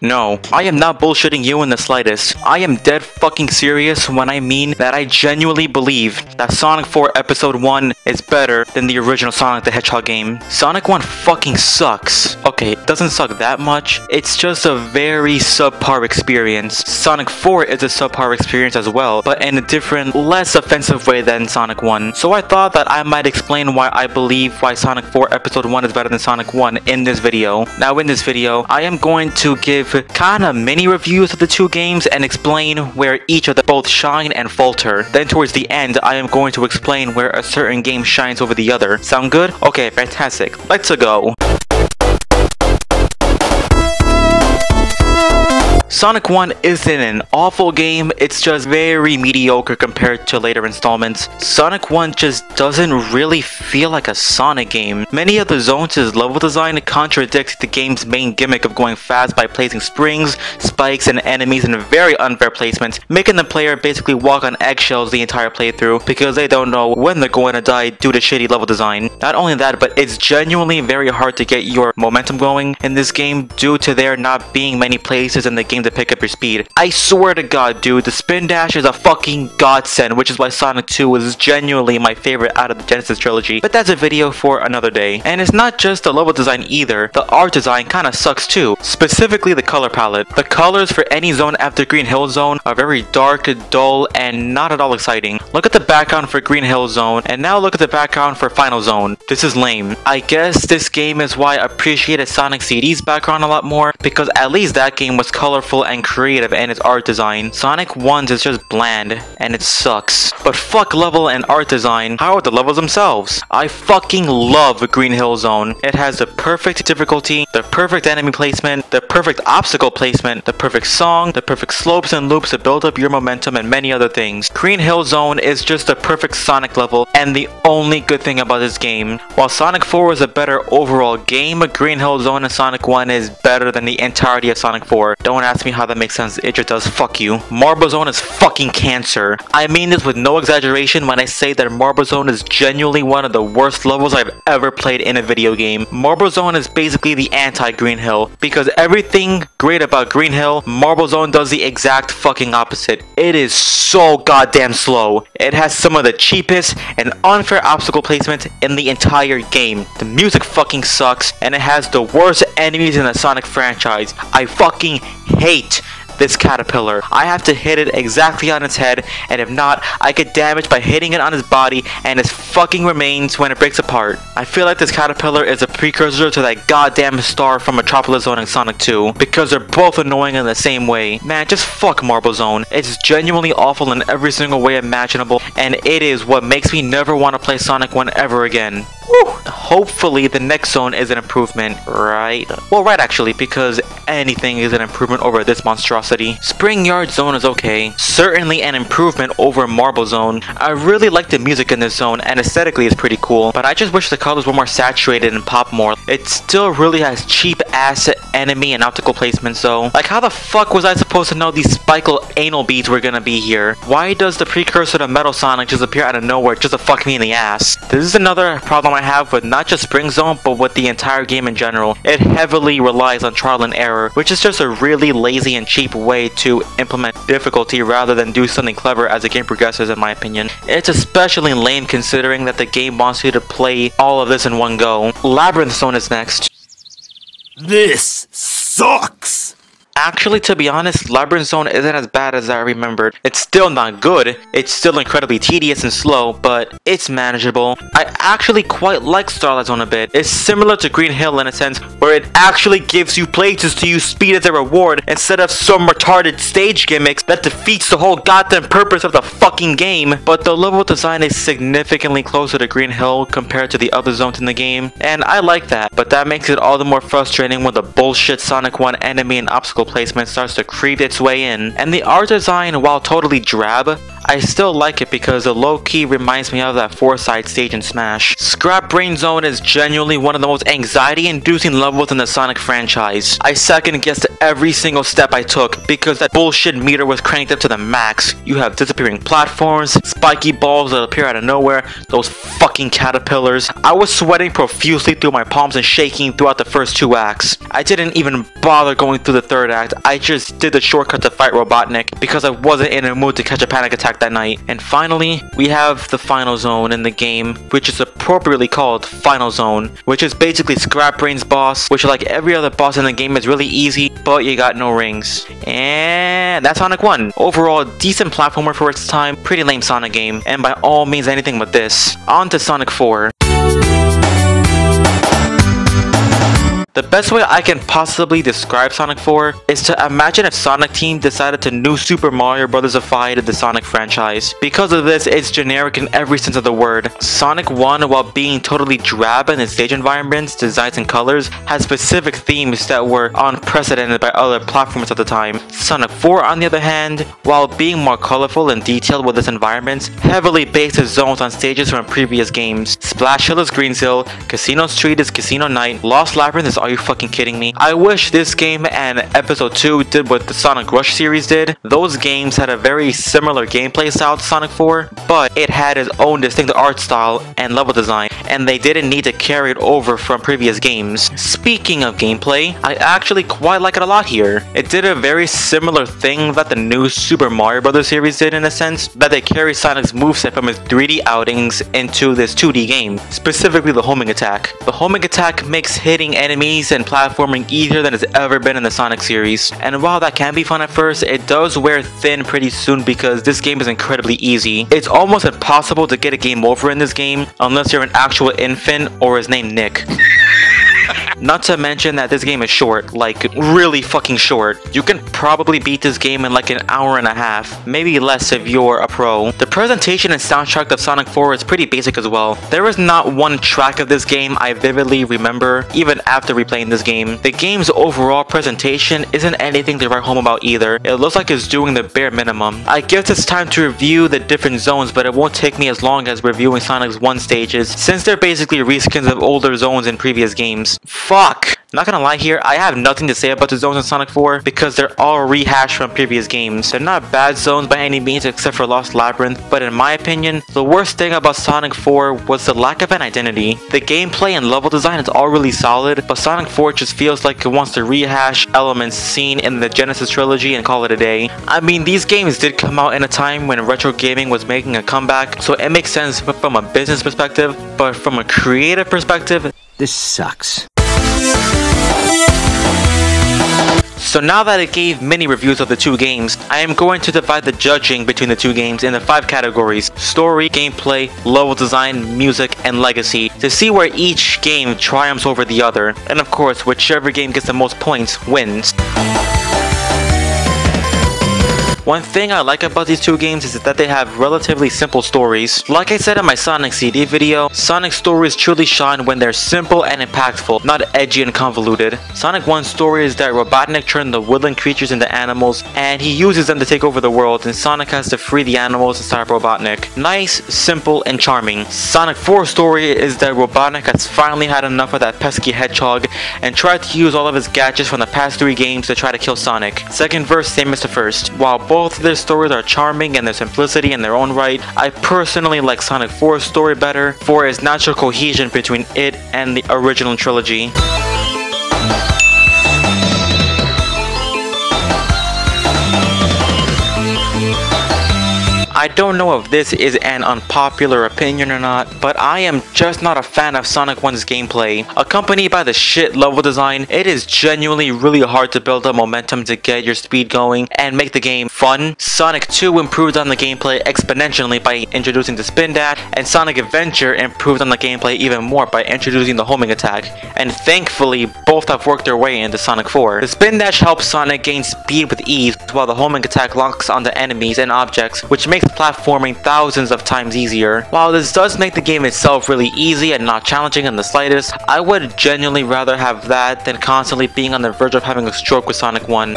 No, I am not bullshitting you in the slightest. I am dead fucking serious when I mean that I genuinely believe that Sonic 4 Episode 1 is better than the original Sonic the Hedgehog game. Sonic 1 fucking sucks. Okay, it doesn't suck that much. It's just a very subpar experience. Sonic 4 is a subpar experience as well, but in a different, less offensive way than Sonic 1. So I thought that I might explain why I believe why Sonic 4 Episode 1 is better than Sonic 1 in this video. Now in this video, I am going to give kinda mini reviews of the two games and explain where each of them both shine and falter. Then towards the end, I am going to explain where a certain game shines over the other. Sound good? Okay, fantastic. Let's go. Sonic 1 isn't an awful game, it's just very mediocre compared to later installments. Sonic 1 just doesn't really feel like a Sonic game. Many of the zones' level design contradict the game's main gimmick of going fast by placing springs, spikes, and enemies in very unfair placements, making the player basically walk on eggshells the entire playthrough because they don't know when they're going to die due to shitty level design. Not only that, but it's genuinely very hard to get your momentum going in this game due to there not being many places in the game to pick up your speed. I swear to god, dude, the spin dash is a fucking godsend, which is why Sonic 2 is genuinely my favorite out of the Genesis trilogy, but that's a video for another day. And it's not just the level design either, the art design kinda sucks too, specifically the color palette. The colors for any zone after Green Hill Zone are very dark, dull, and not at all exciting. Look at the background for Green Hill Zone, and now look at the background for Final Zone. This is lame. I guess this game is why I appreciated Sonic CD's background a lot more, because at least that game was colorful and creative in its art design. Sonic 1's is just bland, and it sucks. But fuck level and art design, how are the levels themselves? I fucking love Green Hill Zone. It has the perfect difficulty, the perfect enemy placement, the perfect obstacle placement, the perfect song, the perfect slopes and loops to build up your momentum, and many other things. Green Hill Zone is just the perfect Sonic level, and the only good thing about this game. While Sonic 4 is a better overall game, Green Hill Zone and Sonic 1 is better than the entirety of Sonic 4. Don't ask me how that makes sense, it just does. Fuck you. Marble Zone is fucking cancer. I mean this with no exaggeration when I say that Marble Zone is genuinely one of the worst levels I've ever played in a video game. Marble Zone is basically the anti-Green Hill, because everything great about Green Hill, Marble Zone does the exact fucking opposite. It is so goddamn slow. It has some of the cheapest and unfair obstacle placement in the entire game. The music fucking sucks, and it has the worst enemies in the Sonic franchise. I fucking hate this caterpillar. I have to hit it exactly on its head, and if not, I get damaged by hitting it on its body and its fucking remains when it breaks apart. I feel like this caterpillar is a precursor to that goddamn star from Metropolis Zone and Sonic 2, because they're both annoying in the same way. Man, just fuck Marble Zone. It's genuinely awful in every single way imaginable, and it is what makes me never want to play Sonic 1 ever again. Woo! Hopefully the next zone is an improvement, right? Well, right actually, because anything is an improvement over this monstrosity. Spring Yard Zone is okay. Certainly an improvement over Marble Zone. I really like the music in this zone, and aesthetically it's pretty cool, but I just wish the colors were more saturated and pop more. It still really has cheap ass enemy and optical placements though. Like, how the fuck was I supposed to know these spikle anal beads were gonna be here? Why does the precursor to Metal Sonic just appear out of nowhere just to fuck me in the ass? This is another problem I have with not just Spring Zone, but with the entire game in general. It heavily relies on trial and error, which is just a really lazy and cheap way to implement difficulty rather than do something clever as the game progresses, in my opinion. It's especially lame considering that the game wants you to play all of this in one go. Labyrinth Zone is next. This sucks! Actually, to be honest, Labyrinth Zone isn't as bad as I remembered. It's still not good, it's still incredibly tedious and slow, but it's manageable. I actually quite like Starlight Zone a bit. It's similar to Green Hill in a sense, where it actually gives you places to use speed as a reward instead of some retarded stage gimmicks that defeats the whole goddamn purpose of the fucking game. But the level design is significantly closer to Green Hill compared to the other zones in the game, and I like that, but that makes it all the more frustrating when the bullshit Sonic 1 enemy and obstacle placement starts to creep its way in. And the art design, while totally drab, I still like it because the low-key reminds me of that 4-side stage in Smash. Scrap Brain Zone is genuinely one of the most anxiety-inducing levels in the Sonic franchise. I second-guessed every single step I took because that bullshit meter was cranked up to the max. You have disappearing platforms, spiky balls that appear out of nowhere, those fucking caterpillars. I was sweating profusely through my palms and shaking throughout the first 2 acts. I didn't even bother going through the 3rd act. I just did the shortcut to fight Robotnik because I wasn't in a mood to catch a panic attack that night. And finally, we have the final zone in the game, which is appropriately called Final Zone, which is basically Scrap Brain's boss, which like every other boss in the game is really easy, but you got no rings. And that's Sonic 1. Overall, decent platformer for its time, pretty lame Sonic game, and by all means anything but this. On to Sonic 4. The best way I can possibly describe Sonic 4 is to imagine if Sonic Team decided to new Super Mario Bros.ify the Sonic franchise. Because of this, it's generic in every sense of the word. Sonic 1, while being totally drab in its stage environments, designs, and colors, has specific themes that were unprecedented by other platforms at the time. Sonic 4, on the other hand, while being more colorful and detailed with its environments, heavily based its zones on stages from previous games. Splash Hill is Green Hill, Casino Street is Casino Night, Lost Labyrinth is Are You Fucking Kidding Me? I wish this game and Episode 2 did what the Sonic Rush series did. Those games had a very similar gameplay style to Sonic 4, but it had its own distinct art style and level design, and they didn't need to carry it over from previous games. Speaking of gameplay, I actually quite like it a lot here. It did a very similar thing that the new Super Mario Bros. Series did in a sense, that they carry Sonic's moveset from his 3D outings into this 2D game, specifically the homing attack. The homing attack makes hitting enemies and platforming easier than it's ever been in the Sonic series. And while that can be fun at first, it does wear thin pretty soon because this game is incredibly easy. It's almost impossible to get a game over in this game unless you're an actual infant or is named Nick. Not to mention that this game is short, like really fucking short. You can probably beat this game in like an hour and a half, maybe less if you're a pro. The presentation and soundtrack of Sonic 4 is pretty basic as well. There is not one track of this game I vividly remember, even after replaying this game. The game's overall presentation isn't anything to write home about either. It looks like it's doing the bare minimum. I guess it's time to review the different zones, but it won't take me as long as reviewing Sonic's 1 stages, since they're basically reskins of older zones in previous games. Fuck! Not gonna lie here, I have nothing to say about the zones in Sonic 4 because they're all rehashed from previous games. They're not bad zones by any means except for Lost Labyrinth, but in my opinion, the worst thing about Sonic 4 was the lack of an identity. The gameplay and level design is all really solid, but Sonic 4 just feels like it wants to rehash elements seen in the Genesis trilogy and call it a day. I mean, these games did come out in a time when retro gaming was making a comeback, so it makes sense from a business perspective, but from a creative perspective, This sucks. So now that I gave mini reviews of the 2 games, I am going to divide the judging between the 2 games into 5 categories: story, gameplay, level design, music, and legacy, to see where each game triumphs over the other, and of course, whichever game gets the most points wins. One thing I like about these 2 games is that they have relatively simple stories. Like I said in my Sonic CD video, Sonic stories truly shine when they're simple and impactful, not edgy and convoluted. Sonic 1's story is that Robotnik turned the woodland creatures into animals, and he uses them to take over the world, and Sonic has to free the animals and stop Robotnik. Nice, simple, and charming. Sonic 4's story is that Robotnik has finally had enough of that pesky Hedgehog, and tried to use all of his gadgets from the past 3 games to try to kill Sonic. Second verse, same as the first. While both of their stories are charming in their simplicity in their own right, I personally like Sonic 4's story better for its natural cohesion between it and the original trilogy. I don't know if this is an unpopular opinion or not, but I am just not a fan of Sonic 1's gameplay. Accompanied by the shit level design, it is genuinely really hard to build up momentum to get your speed going and make the game fun. Sonic 2 improved on the gameplay exponentially by introducing the spin dash, and Sonic Adventure improved on the gameplay even more by introducing the homing attack, and thankfully both have worked their way into Sonic 4. The spin dash helps Sonic gain speed with ease, while the homing attack locks onto enemies and objects, which makes platforming thousands of times easier. While this does make the game itself really easy and not challenging in the slightest, I would genuinely rather have that than constantly being on the verge of having a stroke with Sonic 1.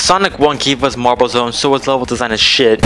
Sonic 1 gave us Marble Zone, so its level design is shit.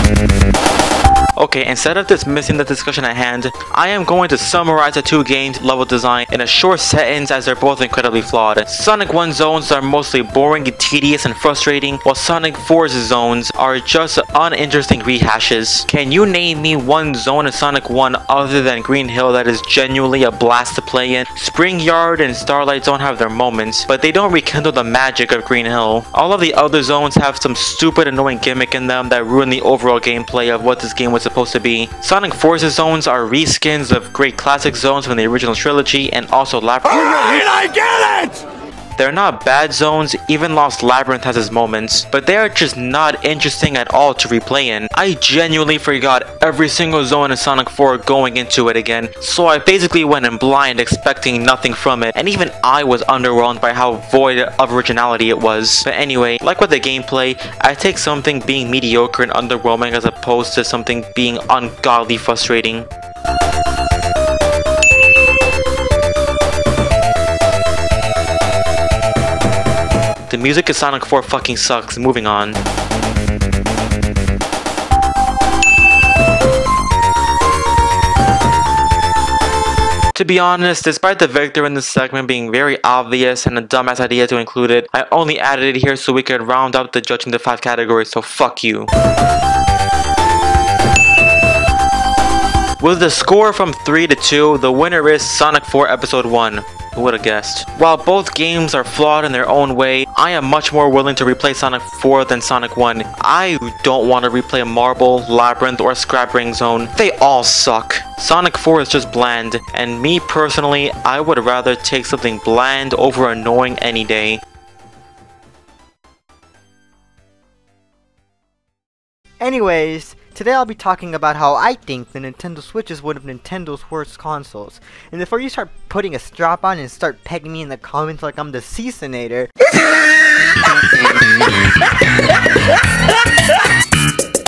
Okay, instead of dismissing the discussion at hand, I am going to summarize the two games' level design in a short sentence as they're both incredibly flawed. Sonic 1 zones are mostly boring, tedious, and frustrating, while Sonic 4's zones are just uninteresting rehashes. Can you name me one zone in Sonic 1 other than Green Hill that is genuinely a blast to play in? Spring Yard and Starlight Zone have their moments, but they don't rekindle the magic of Green Hill. All of the other zones have some stupid annoying gimmick in them that ruin the overall gameplay of what this game was supposed to be. Sonic 4's zones are reskins of great classic zones from the original trilogy and also Labyrinth. Alright, I get it! They're not bad zones, even Lost Labyrinth has its moments, but they are just not interesting at all to replay in. I genuinely forgot every single zone in Sonic 4 going into it again, so I basically went in blind expecting nothing from it, and even I was underwhelmed by how void of originality it was. But anyway, like with the gameplay, I take something being mediocre and underwhelming as opposed to something being ungodly frustrating. The music in Sonic 4 fucking sucks. Moving on. To be honest, despite the victor in this segment being very obvious and a dumbass idea to include it, I only added it here so we could round up the judging the 5 categories, so fuck you. With the score from 3 to 2, the winner is Sonic 4 Episode 1. Who would have guessed? While both games are flawed in their own way, I am much more willing to replay Sonic 4 than Sonic 1. I don't want to replay Marble, Labyrinth, or Scrap Ring Zone. They all suck. Sonic 4 is just bland, and me personally, I would rather take something bland over annoying any day. Anyways, today I'll be talking about how I think the Nintendo Switch is one of Nintendo's worst consoles. And before you start putting a strap on and start pegging me in the comments like I'm the Seasonator